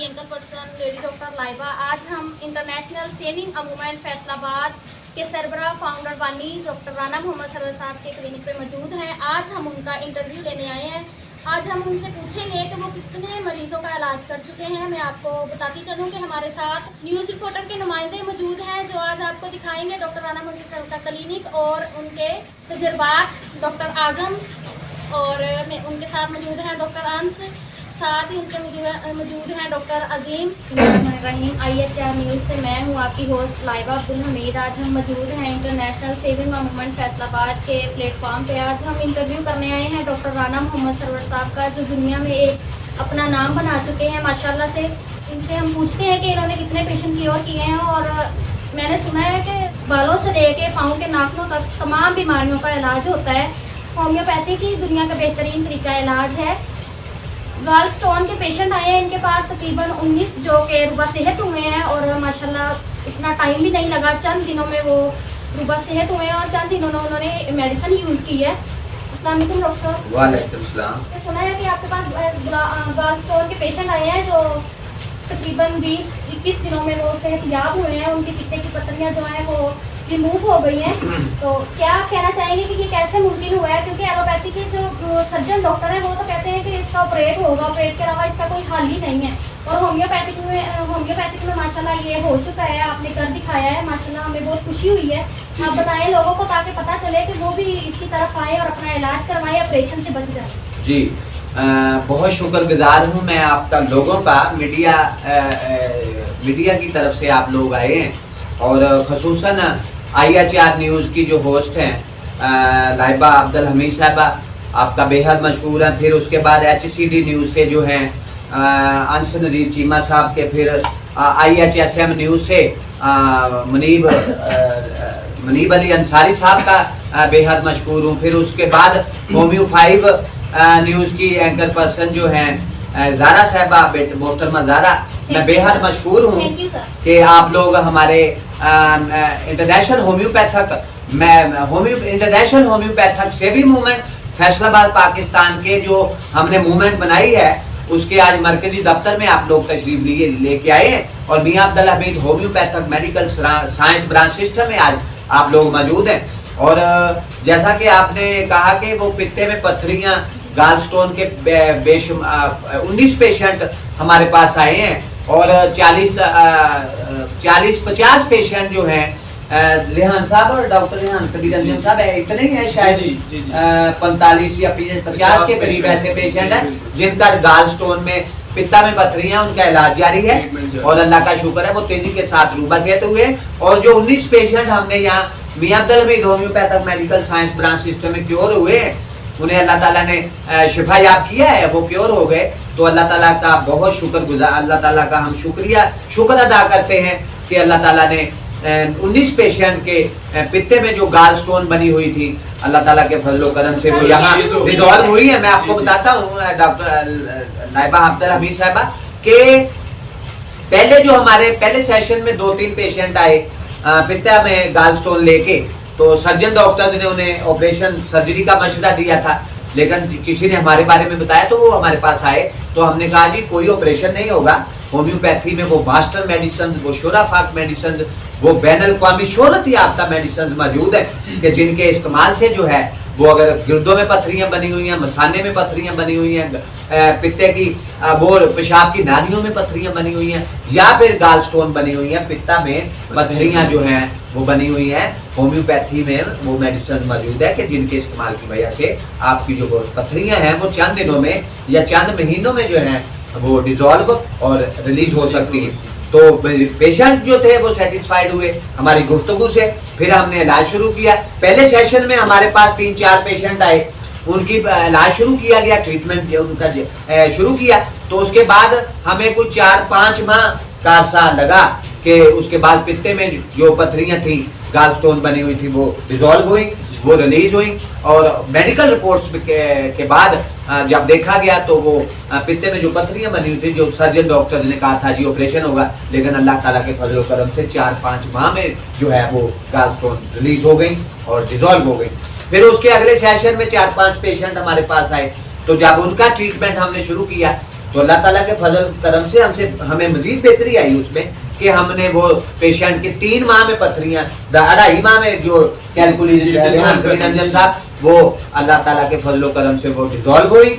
Anchor person lady doctor Laiba. आज हम international saving movement Faisalabad के सरबराह फाउंडर बानी डॉक्टर राना मोहम्मद सरवर साहब के क्लिनिक पे मौजूद हैं। आज हम उनका इंटरव्यू लेने आए हैं। आज हम उनसे पूछेंगे कि वो कितने मरीजों का इलाज कर चुके हैं। मैं आपको बताती चलूँ कि हमारे साथ न्यूज़ रिपोर्टर के नुमाइंदे मौजूद हैं जो आज आपको दिखाएंगे डॉक्टर राना मोहम्मद सरवर का क्लिनिक और उनके तजुर्बात। डॉक्टर आज़म और उनके साथ मौजूद हैं डॉक्टर अंश, साथ ही उनके मौजूद हैं डॉक्टर अजीम। रहीम IHR न्यूज़ से मैं हूं आपकी होस्ट लाइबा अब्दुल हमीद। आज हम मौजूद हैं इंटरनेशनल सेविंग मूवमेंट फैसलाबाद के प्लेटफॉर्म पे। आज हम इंटरव्यू करने आए हैं डॉक्टर राना मोहम्मद सरवर साहब का, जो दुनिया में एक अपना नाम बना चुके हैं माशाल्लाह से। इनसे हम पूछते हैं कि इन्होंने कितने पेशेंट क्योर किए हैं। और मैंने सुना है कि बालों से लेके पाँव के नाखूनों तक तमाम बीमारियों का इलाज होता है। होम्योपैथी की दुनिया का बेहतरीन तरीका इलाज है। गाल स्टोन के पेशेंट आए हैं इनके पास तकरीबन 19 जो कि रुबा सेहत हुए हैं और माशाल्लाह इतना टाइम भी नहीं लगा, चंद दिनों में वो रुबा सेहत हुए हैं और चंद दिनों में उन्होंने मेडिसिन यूज़ की है। अस्सलाम वालेकुम डॉक्टर साहब। वालेकुम सलाम। सुना है कि आपके पास गाल स्टोन के पेशेंट आए हैं जो तकरीबन 20-21 दिनों में वो सेहतयाब हुए हैं। उनकी पित्ते की पत्थरियाँ जो हैं वो रिमूव हो गई हैं। तो क्या आप कहना चाहेंगे कि ये कैसे मुमकिन हुआ है? क्योंकि एलोपैथी के जो सर्जन डॉक्टर हैं वो तो कहते हैं कि इसका ऑपरेट होगा, ऑपरेट के अलावा इसका कोई हल ही नहीं है। और होम्योपैथिक में माशाल्लाह ये हो चुका है, आपने कर दिखाया है माशाल्लाह, हमें बहुत खुशी हुई है। आप बताएं लोगों को ताकि पता चले कि वो भी इसकी तरफ आए और अपना इलाज करवाएं, ऑपरेशन से बच जाए। जी बहुत शुक्रगुजार हूँ मैं आपका, लोगों का, मीडिया की तरफ से आप लोग आए हैं और ख़ुसूसन IHR न्यूज़ की जो होस्ट हैं लाइबा अब्दुल हमीद साहबा, आपका बेहद मशहूर है। फिर उसके बाद HCD न्यूज़ से जो हैं अंश नज़ीर चीमा साहब के, फिर IHSM न्यूज़ से मुनीब अली अंसारी साहब का बेहद मशहूर हूँ। फिर उसके बाद होम्यो 5 न्यूज़ की एंकर पर्सन जो हैं ज़ारा साहबा, मोहतरमा ज़ारा, मैं बेहद मशहूर हूँ कि आप लोग हमारे international homeopathic saving movement Faisalabad Pakistan के जो हमने मूवमेंट बनाई है उसके आज मरकजी दफ्तर में आप लोग तशरीफ लेके आए हैं। और Miyan Abdul Hamid homeopathic medical science branch system में आज आप लोग मौजूद हैं। और जैसा कि आपने कहा कि वो पित्ते में पत्थरियाँ, गाल स्टोन के 19 पेशेंट हमारे पास आए हैं और 40-50 पेशेंट जो हैं रेहान साहब और डॉक्टर रेहान कदीर अंजम साहब है, इतने ही हैं शायद। 45 या 50 के करीब ऐसे पेशेंट हैं जिनका गाल स्टोन में, पित्ता में पत्थरियां, उनका इलाज जारी है और अल्लाह का शुक्र है वो तेजी के साथ रूबा सेहत हुए। और जो 19 पेशेंट हमने यहाँ Miyan Abdul Hamid homeopathic medical science branch system में क्योर हुए, उन्हें अल्लाह ताला ने शिफा याब किया है, वो क्योर हो गए। तो अल्लाह ताला का बहुत शुक्रगुजार, अल्लाह ताला का हम शुक्र अदा करते हैं कि अल्लाह ताला ने 19 पेशेंट के पित्ते में जो गाल स्टोन बनी हुई थी, अल्लाह ताला के फजलो करम से वो यहाँ रिजॉल्व हुई है। मैं आपको बताता हूँ डॉक्टर लाइबा अब्दुल हमीद साहबा के पहले जो हमारे पहले सेशन में 2-3 पेशेंट आए पित्ता में गाल स्टोन लेके, तो सर्जन डॉक्टर ने उन्हें ऑपरेशन सर्जरी का मशवरा दिया था, लेकिन किसी ने हमारे बारे में बताया तो वो हमारे पास आए। तो हमने कहा जी कोई ऑपरेशन नहीं होगा, होम्योपैथी में वो मास्टर मेडिसिन, वो शोराफाक मेडिसिन, वो बैनुल अक़वामी शोहरत याफ्ता मेडिसिन मौजूद है कि जिनके इस्तेमाल से जो है वो अगर गिरदों में पत्थरियाँ बनी हुई हैं, मसाने में पत्थरियाँ बनी हुई हैं, पित्ते की वो पेशाब की नालियों में पत्थरियाँ बनी हुई हैं, या फिर गाल स्टोन बनी हुई हैं, पित्ता में पत्थरियाँ जो हैं वो बनी हुई हैं, होम्योपैथी में वो मेडिसिन मौजूद है कि जिनके इस्तेमाल की वजह से आपकी जो पत्थरियाँ हैं वो चंद दिनों में या चंद महीनों में जो हैं वो डिजॉल्व और रिलीज हो सकती है। तो पेशेंट जो थे वो सेटिस्फाइड हुए हमारी गुफ्तगू से। फिर हमने इलाज शुरू किया। पहले सेशन में हमारे पास 3-4 पेशेंट आए, उनकी इलाज शुरू किया गया, ट्रीटमेंट उनका शुरू किया। तो उसके बाद हमें कुछ 4-5 माह का अरसा लगा कि उसके बाद पित्ते में जो पत्थरियाँ थी, गाल स्टोन बनी हुई थी, वो डिजॉल्व हुई, वो रिलीज हुई। और मेडिकल रिपोर्ट्स के बाद जब देखा गया तो वो पित्ते में जो पत्थरियाँ बनी हुई थी, जो सर्जन डॉक्टर ने कहा था जी ऑपरेशन होगा, लेकिन अल्लाह ताला के फजल करम से 4-5 माह में जो है वो गाल स्टोन रिलीज हो गई और डिजॉल्व हो गई। फिर उसके अगले सेशन में 4-5 पेशेंट हमारे पास आए, तो जब उनका ट्रीटमेंट हमने शुरू किया तो अल्लाह ताला के फजल करम से हमें मजीद बेहतरी आई उसमें कि हमने वो पेशेंट के 3 माह में पथरियां, 2.5 माह में जो कैलकुलेशन साहब वो अल्लाह ताला के फजल करम से वो डिजॉल्व हुई,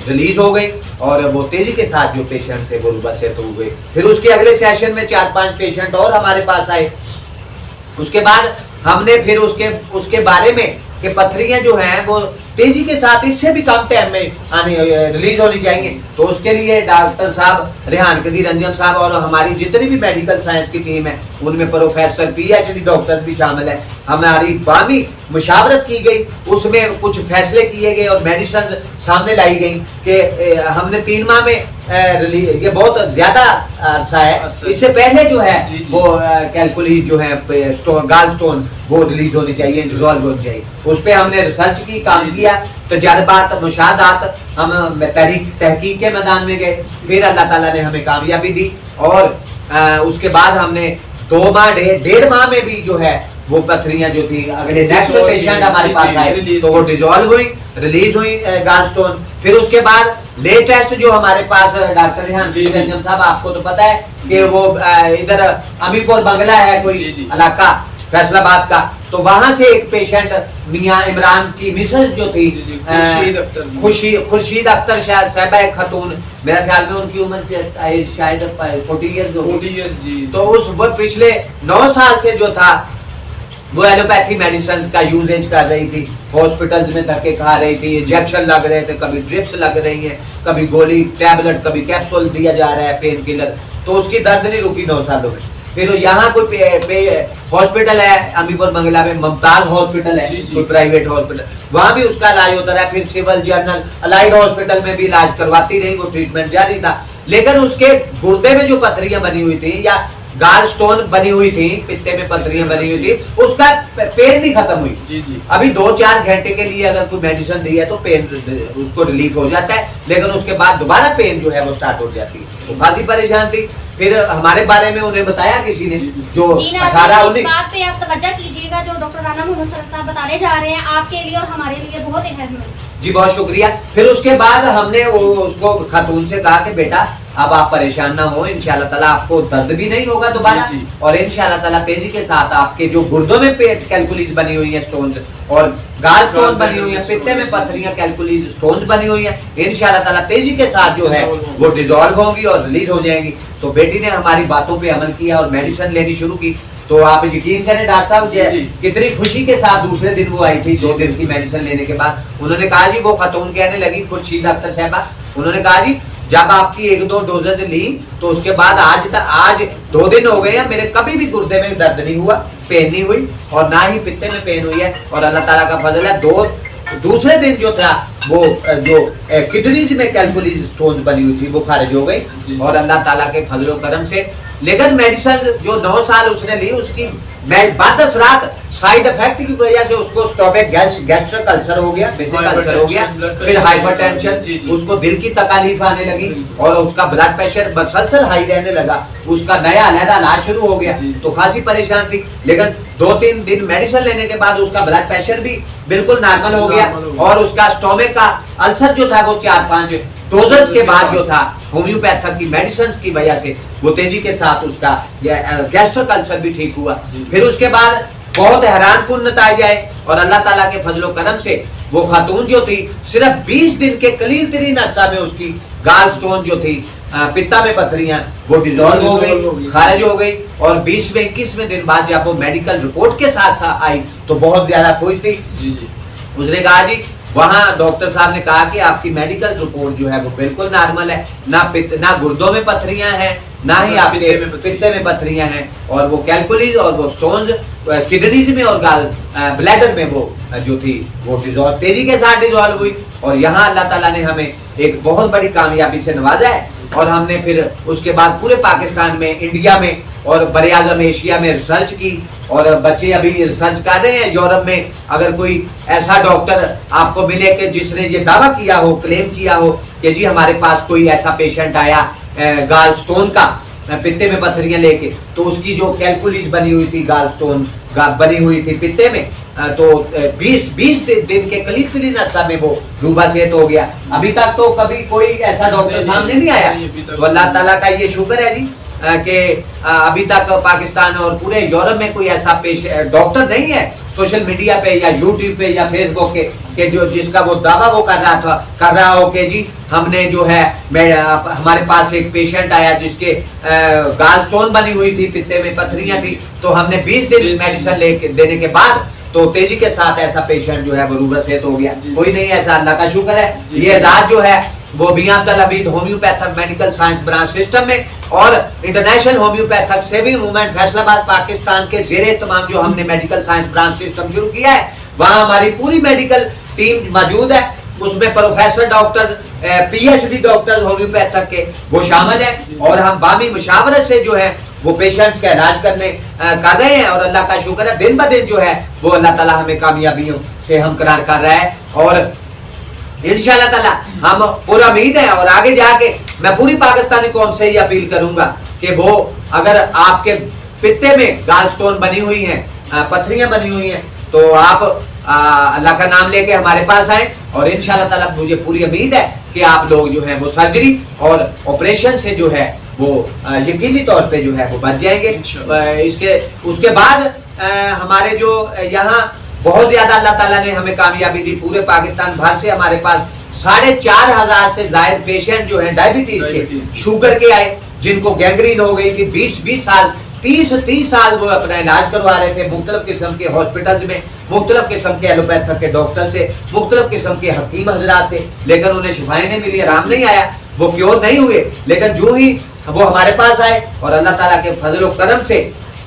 रिलीज हो गई और वो तेजी के साथ जो पेशेंट थे वो रुबा सेहत हो गए। फिर उसके अगले सेशन में 4-5 पेशेंट और हमारे पास आए। उसके बाद हमने फिर उसके बारे में कि पथरियां जो हैं वो तेजी के साथ इससे भी कम टाइम में रिलीज होनी चाहिए, तो उसके लिए डॉक्टर साहब रेहान कदीर अंजम साहब और हमारी जितनी भी मेडिकल साइंस की टीम है उनमें प्रोफेसर PhD डॉक्टर भी शामिल है, हमारी बामी मुशावरत की गई, उसमें कुछ फैसले किए गए और मेडिसिन सामने लाई गई कि हमने 3 माह में ये बहुत ज्यादा अरसा है, इससे पहले जो है वो कैलकुली जो है गाल स्टोन वो रिलीज होनी चाहिए, डिजॉल्व होनी चाहिए। उस पर हमने रिसर्च की, काम किया, तजर्बात, मुशाहदात, हम तहकीक के मैदान में गए, फिर अल्लाह ताला ने हमें कामयाबी दी और उसके बाद हमने 2 माह 1.5 माह में भी जो है वो पथरियां जो थी अगले नेक्स्ट पेशेंट हमारे पास आए तो वो डिजॉल्व हुई, रिलीज हुई गाल स्टोन। फिर उसके बाद लेटेस्ट जो हमारे पास डॉक्टर रेहान अंजम साहब, आपको तो पता है कि वो इधर अमीपुर बंगला है कोई इलाका फैसलाबाद का, तो वहां से एक पेशेंट मियां इमरान की मिसेस जो थी खुर्शीद अख्तर साहबा, एक खातून, मेरा ख्याल में उनकी उम्र शायद 40 ईयर्स जी। तो उस वो पिछले 9 साल से जो था वो एलोपैथी मेडिसिन का यूजेज कर रही थी, हॉस्पिटल्स में धक्के खा रही थी, इंजेक्शन लग रहे थे, कभी ड्रिप्स लग रही हैं, कभी गोली टैबलेट, कभी कैप्सूल दिया जा रहा है पेन किलर, तो उसकी दर्द नहीं रुकी 9 सालों में। फिर यहाँ कोई हॉस्पिटल है अमीपुर बंगला में, मुमताज हॉस्पिटल है कोई प्राइवेट हॉस्पिटल, वहाँ भी उसका इलाज होता रहा। फिर सिविल जर्नल अलाइड हॉस्पिटल में भी इलाज करवाती रही, वो ट्रीटमेंट जारी था। लेकिन उसके गुर्दे में जो पथरियां बनी हुई थी या गाल स्टोन बनी हुई थी, पित्ते में पथरियां बनी हुई थी, उसका पेन नहीं खत्म हुई। अभी 2-4 घंटे के लिए अगर कोई मेडिसिन दी है तो पेन उसको रिलीफ हो जाता है, लेकिन उसके बाद दोबारा पेन जो है वो स्टार्ट हो जाती है। तो खासी परेशान थी। फिर हमारे बारे में उन्हें बताया किसी ने जो 18-19 बात पे आप तवज्जो कीजिएगा, जो डॉक्टर राना मोहम्मद साहब बताने जा रहे हैं आपके लिए और हमारे लिए बहुत अहम है जी। बहुत शुक्रिया। फिर उसके बाद हमने वो उसको खातून से कहा कि बेटा अब आप परेशान ना हो, इंशाल्लाह ताला आपको दर्द भी नहीं होगा दोबारा, और इंशाल्लाह ताला तेजी के साथ आपके जो गुर्दों में पेट कैलकुलीज बनी हुई है स्टोन्स और गाल स्टोन बनी हुई है, पित्ते में पथरियां कैलकुलीज स्टोन्स बनी हुई है, इंशाल्लाह ताला तेजी के साथ जो है वो डिजॉल्व होंगी और रिलीज हो जाएंगी। तो बेटी ने हमारी बातों पे अमल किया और मेडिसिन लेनी शुरू की। तो आप यकीन करें डॉक्टर साहब कितनी खुशी के साथ दूसरे दिन वो आई थी 2 दिन की मेडिसिन लेने के बाद। उन्होंने कहा जी, वो खातून कहने लगी, खुर्शीद अख्तर साहबा, उन्होंने कहा जी जब आपकी 1-2 डोजेज ली तो उसके बाद आज 2 दिन हो गए हैं, मेरे कभी भी गुर्दे में दर्द नहीं हुआ, पेन नहीं हुई और ना ही पित्ते में पेन हुई है, और अल्लाह ताला का फजल है दूसरे दिन जो था वो जो किडनीज में कैलकुलीज स्टोन्स बनी हुई थी वो खारिज हो गई और अल्लाह ताला के फजल करम से। लेकिन मेडिसिन जो 9 साल उसने ली उसकी बादसरात साइड इफेक्ट की वजह से उसको स्टोमक गैस्ट्रिक अल्सर हो गया, अल्सर हो गया, फिर हाइपरटेंशन, उसको दिल की तकलीफ आने लगी और उसका ब्लड प्रेशर मसलसल हाई रहने लगा, उसका नया अलहदा इलाज शुरू हो गया। तो खासी परेशान थी, लेकिन 2-3 दिन मेडिसिन लेने के बाद उसका ब्लड प्रेशर भी बिल्कुल नॉर्मल हो गया और उसका स्टोमक का अल्सर जो था वो 4-5 डोजेस के बाद जो था होम्योपैथिक की मेडिसिन की वजह से वो तेजी के साथ उसका गैस्ट्रिक अल्सर भी ठीक हुआ। फिर उसके बाद बहुत हैरानकुन नतीजा आए और अल्लाह ताला के फजलो करम से वो खातून जो थी सिर्फ 20 दिन के कलील तरीन अरसा में उसकी गाल स्टोन जो थी, पित्ता में पथरियां, वो डिजॉल्व हो गई, खारिज हो गई और 20वें-21वें दिन बाद जब वो मेडिकल रिपोर्ट के साथ आई तो बहुत ज्यादा खुश थी। उसने कहा जी, वहाँ डॉक्टर साहब ने कहा कि आपकी मेडिकल रिपोर्ट जो है वो बिल्कुल नॉर्मल है, ना गुर्दों में पथरियां हैं, ना ही आपके पित्ते में पथरियां हैं, और वो कैलकुलीज और वो स्टोन्स किडनीज में और गाल ब्लैडर में वो जो थी वो डिजॉल्व तेजी के साथ डिजॉल्व हुई। और यहाँ अल्लाह ताला ने हमें एक बहुत बड़ी कामयाबी से नवाजा है और हमने फिर उसके बाद पूरे पाकिस्तान में, इंडिया में और बरे-आज़म एशिया में रिसर्च की और बच्चे अभी रिसर्च कर रहे हैं। यूरोप में अगर कोई ऐसा डॉक्टर आपको मिले कि जिसने ये दावा किया हो, क्लेम किया हो कि जी हमारे पास कोई ऐसा पेशेंट आया गाल स्टोन का, पित्ते में पथरियां लेके, तो उसकी जो कैलकुलीज बनी हुई थी गाल स्टोन बनी हुई थी पित्ते में, तो 20 दिन के करीब अरसा में वो रूबा सेहत हो गया। अभी तक तो कभी कोई ऐसा डॉक्टर सामने नहीं आया। तो अल्लाह ताला का ये शुक्र है जी कि अभी तक पाकिस्तान और पूरे यूरोप में कोई ऐसा डॉक्टर नहीं है सोशल मीडिया पे या यूट्यूब पे या फेसबुक के जो जिसका वो दावा वो कर रहा हो कि जी हमने जो है हमारे पास एक पेशेंट आया जिसके गाल स्टोन बनी हुई थी, पित्ते में पथरियां थी, तो हमने 20 दिन मेडिसिन देने के बाद तो तेजी के साथ ऐसा पेशेंट जो है वो रूबा सेहत हो गया। कोई नहीं ऐसा, अल्लाह का शुक्र है। ये एजाज जो है वो Miyan Abdul Hamid homeopathic medical science branch system में और international homeopathic saving movement Faisalabad Pakistan के जेरे तमाम जो हमने मेडिकल साइंस ब्रांच सिस्टम शुरू किया है, वहाँ हमारी पूरी मेडिकल टीम मौजूद है। उसमें professor doctor PhD doctor homeopathic के वो शामिल है और हम बामी मुशावरत से जो है वो पेशेंट्स का इलाज कर रहे हैं और अल्लाह का शुक्र है दिन ब दिन जो है वो अल्लाह ताला हमें कामयाबियों से हमकरार कर रहा है और इंशाअल्लाह ताला हम पूरा उम्मीद है। और आगे जाके मैं पूरी पाकिस्तानी कौम से ही अपील करूंगा कि वो अगर आपके पित्ते में गाल स्टोन बनी हुई हैं, पथरियां बनी हुई हैं, तो आप अल्लाह का नाम लेके हमारे पास आए और इंशाअल्लाह ताला मुझे पूरी उम्मीद है कि आप लोग जो है वो सर्जरी और ऑपरेशन से जो है वो यकीनी तौर पे जो है वो बच जाएंगे। उसके बाद हमारे जो यहाँ बहुत ज्यादा अल्लाह ताला ने हमें कामयाबी दी, पूरे पाकिस्तान भर से हमारे पास 4,500 से ज्यादा पेशेंट जो है डायबिटीज के, शुगर के आए, जिनको गैंग्रीन हो गई थी 20 साल 30 साल वो अपना इलाज करवा रहे थे मुख्तलिफ किस्म के हॉस्पिटल्स में, मुख्तलिफ किस्म के एलोपैथिक के डॉक्टर से, मुख्तलिफ किस्म के हकीम हजरात से, लेकिन उन्हें शिफाएं नहीं मिली, आराम नहीं आया, वो क्योर नहीं हुए। लेकिन जो ही वो हमारे पास आए और अल्लाह ताला के फजल और करम से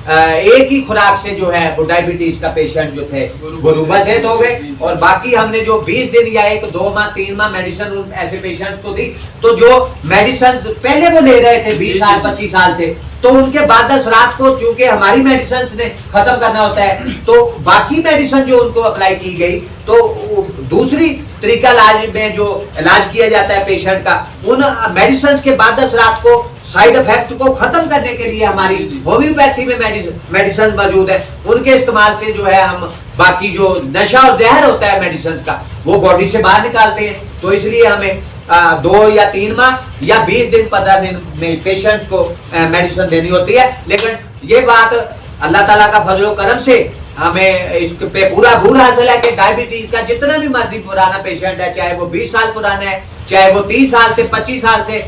एक ही खुराक से जो है वो डायबिटीज का पेशेंट जो थे वो रूबा सेहत हो गए। और बाकी हमने जो 20 दिन या 1-2 माह 3 माह मेडिसिन ऐसे पेशेंट्स को दी, तो जो मेडिसिन पहले वो ले रहे थे 20 साल 25 साल से, तो उनके बाद 10 रात को चूंकि हमारी मेडिसिन ने खत्म करना होता है, तो बाकी मेडिसिन जो उनको अप्लाई की गई, तो दूसरी तरीका इलाज में जो इलाज किया जाता है पेशेंट का, उन मेडिसिन के बाद 10 रात को साइड इफेक्ट को खत्म करने के लिए हमारी होम्योपैथी में मेडिसिन मौजूद है। उनके इस्तेमाल से जो है हम बाकी जो नशा और जहर होता है मेडिसिन का वो बॉडी से बाहर निकालते हैं। तो इसलिए हमें 2 या 3 माह या 20 दिन 15 दिन में पेशेंट्स को मेडिसिन देनी होती है। लेकिन ये बात अल्लाह ताला का फजल करम से हमें इस पे पूरा भूर हासिल है कि डायबिटीज का जितना भी मर्जी पुराना पेशेंट है, चाहे वो 20 साल पुराना है, चाहे वो 30 साल से 25 साल से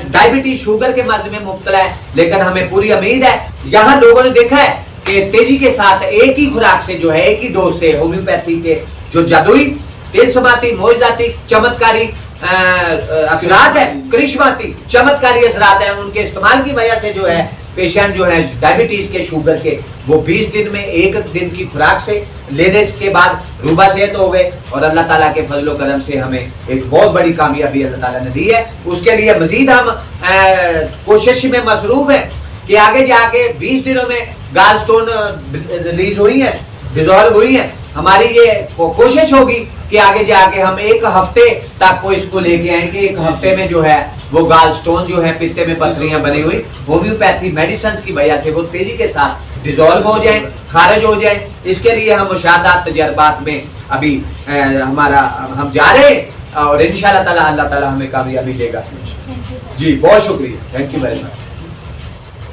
डायबिटीज शुगर के मर्ज में मुब्तला है, लेकिन हमें पूरी उम्मीद है। यहाँ लोगों ने देखा है कि तेजी के साथ एक ही खुराक से जो है, एक ही डोज से होम्योपैथी के जो जादुई तेजसमाती मोइजाती चमत्कारी असरात है, करिश्माती चमत्कारी असरात है, उनके इस्तेमाल की वजह से जो है पेशेंट जो है डायबिटीज के शुगर के वो 20 दिन में 1 दिन की खुराक से लेने के बाद रूबा सेहत हो गए। और अल्लाह ताला के फजलो करम से हमें एक बहुत बड़ी कामयाबी अल्लाह ताला ने दी है। उसके लिए मजीद हम कोशिश में मसरूफ है कि आगे जाके 20 दिनों में गाल स्टोन रिलीज हुई है, डिजॉल्व हुई है। हमारी ये कोशिश होगी कि आगे जाके हम 1 हफ्ते तक को इसको लेके आएंगे। 1 हफ्ते में जो है वो गाल स्टोन जो है पित्ते में पथरियां बनी हुई होम्योपैथी मेडिसिन की वजह से वो तेजी के साथ डिजॉल्व हो जाए, खारिज हो जाए। इसके लिए हम मुशाहदात तजर्बात में अभी हम जा रहे हैं और इंशाअल्लाह ताला अल्लाह ताला हमें कामयाबी देगा। जी बहुत शुक्रिया, थैंक यू वेरी मच।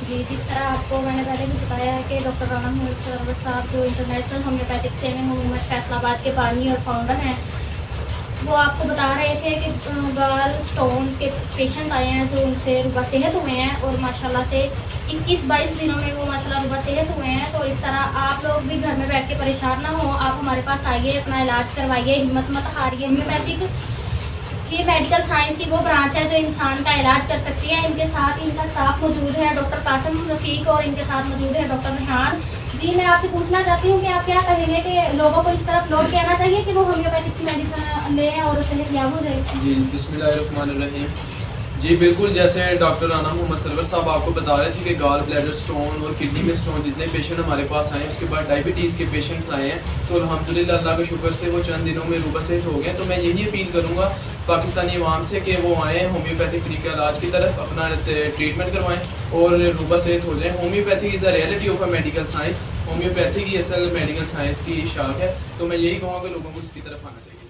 जी, जिस तरह आपको मैंने पहले भी बताया है कि डॉक्टर राना मोहम्मद साहब जो international homeopathic saving movement Faisalabad के बानी और फाउंडर हैं, वो आपको बता रहे थे कि गाल स्टोन के पेशेंट आए हैं जो उनसे रुबा सेहत हुए हैं और माशाल्लाह से 21-22 दिनों में वो माशाल्लाह रुबा सेहत हुए हैं। तो इस तरह आप लोग भी घर में बैठ के परेशान ना हो, आप हमारे पास आइए, अपना इलाज करवाइए, हिम्मत मत हारिए। होम्योपैथिक ये मेडिकल साइंस की वो ब्रांच है जो इंसान का इलाज कर सकती है। इनके साथ इनका स्टाफ मौजूद है, डॉक्टर कासिम रफ़ीक, और इनके साथ मौजूद है डॉक्टर रेहान जी। मैं आपसे पूछना चाहती हूँ कि आप क्या कहेंगे कि लोगों को इस तरफ लौट के आना चाहिए कि वो होम्योपैथिक की मेडिसिन लें और सेहतयाब हो जाए? जी बिस्मिल्लाहिर्रहमानिर्रहीम। जी बिल्कुल, जैसे डॉक्टर राना मोहम्मद सरवर साहब आपको बता रहे थे कि गाल ब्लैडर स्टोन और किडनी में स्टोन जितने पेशेंट हमारे पास आए हैं, उसके बाद डायबिटीज़ के पेशेंट्स आए हैं, तो अल्हम्दुलिल्लाह अल्लाह के शुक्र से वो चंद दिनों में रूबा सेहत हो गए। तो मैं यही अपील करूँगा पाकिस्तानी अवाम से कि वो आएँ, होम्योपैथिक तरीका इलाज की तरफ अपना ट्रीटमेंट करवाएँ और रूबा सेहत हो जाए। Homeopathic is a reality of a medical science. Homeopathic ही असल मेडिकल साइंस की शाख है। तो मैं यही कहूँगा कि लोगों को इसकी तरफ आना चाहिए।